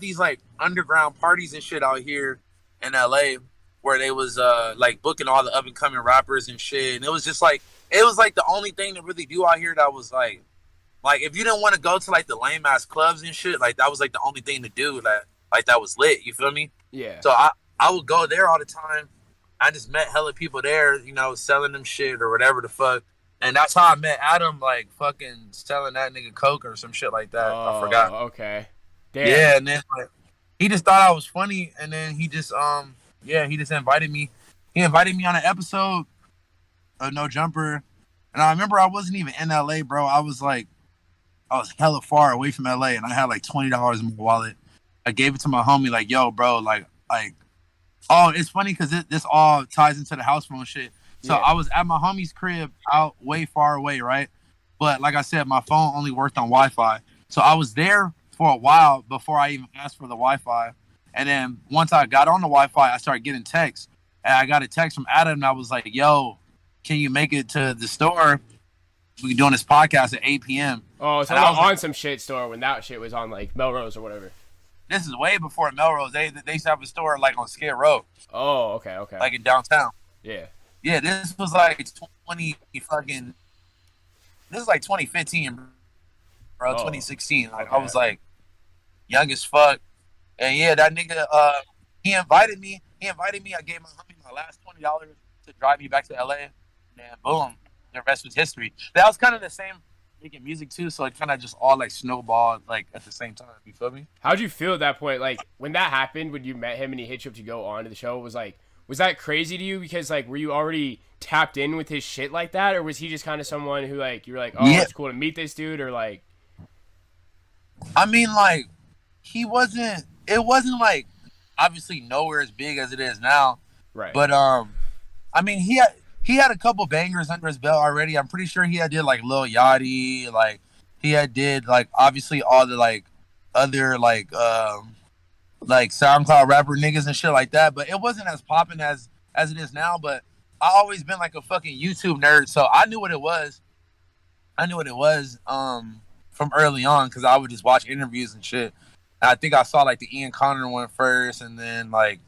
these like underground parties and shit out here in LA where they was like booking all the up and coming rappers and shit. And it was just like it was like the only thing to really do out here that was like if you didn't want to go to like the lame ass clubs and shit, like that was like the only thing to do that was lit. You feel me? Yeah. So I would go there all the time. I just met hella people there, you know, selling them shit or whatever the fuck. And that's how I met Adam, like fucking selling that nigga coke or some shit like that. I forgot. Okay. Damn. Yeah, and then like he just thought I was funny, and then he just he just invited me. He invited me on an episode of No Jumper, and I remember I wasn't even in LA, bro. I was hella far away from LA, and I had like $20 in my wallet. I gave it to my homie, like, yo, bro, like. Oh, it's funny because this all ties into the Housephone shit. So I was at my homie's crib out way far away, right? But like I said, my phone only worked on Wi-Fi. So I was there for a while before I even asked for the Wi-Fi. And then once I got on the Wi-Fi, I started getting texts. And I got a text from Adam, and I was like, yo, can you make it to the store? We're doing this podcast at 8 p.m. Oh, so I was on some shit store when that shit was on like Melrose or whatever. This is way before Melrose. They used to have a store like on Skid Row. Oh, okay. Like in downtown. Yeah. Yeah, this was like 2015, bro. 2016. Like I was like young as fuck. And yeah, that nigga he invited me. I gave my homie my last $20 to drive me back to LA. And boom, the rest was history. That was kind of the same making music too, so it kind of just all like snowballed like at the same time. You feel me? How'd you feel at that point? Like when that happened, when you met him and he hit you up to go on to the show, was that crazy to you? Because like, were you already tapped in with his shit like that, or was he just kind of someone who like you were like, oh, yeah, it's cool to meet this dude, or like? I mean, like he wasn't. It wasn't like obviously nowhere as big as it is now, right? But I mean he had a couple bangers under his belt already. I'm pretty sure he had did like Lil Yachty, like he had did like obviously all the like other like SoundCloud rapper niggas and shit like that. But it wasn't as popping as it is now. But I always been like a fucking YouTube nerd, so I knew what it was. From early on because I would just watch interviews and shit. And I think I saw like the Ian Connor one first, and then like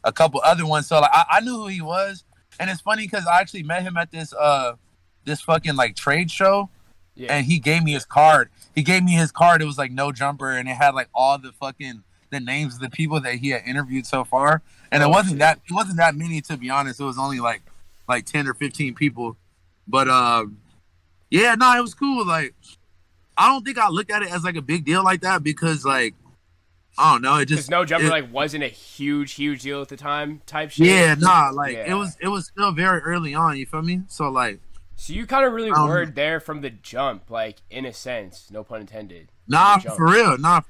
a couple other ones. So like I knew who he was. And it's funny because I actually met him at this fucking like trade show, and he gave me his card. It was like No Jumper, and it had like all the names of the people that he had interviewed so far. And it wasn't that many, to be honest. It was only like 10 or 15 people. But yeah, no, it was cool. Like I don't think I looked at it as like a big deal like that because like I don't know. It just No Jumper like wasn't a huge deal at the time type shit. Yeah, nah, like it was still very early on. You feel me? So like, so you kind of really were there from the jump, like in a sense, no pun intended. Nah, for real, nah.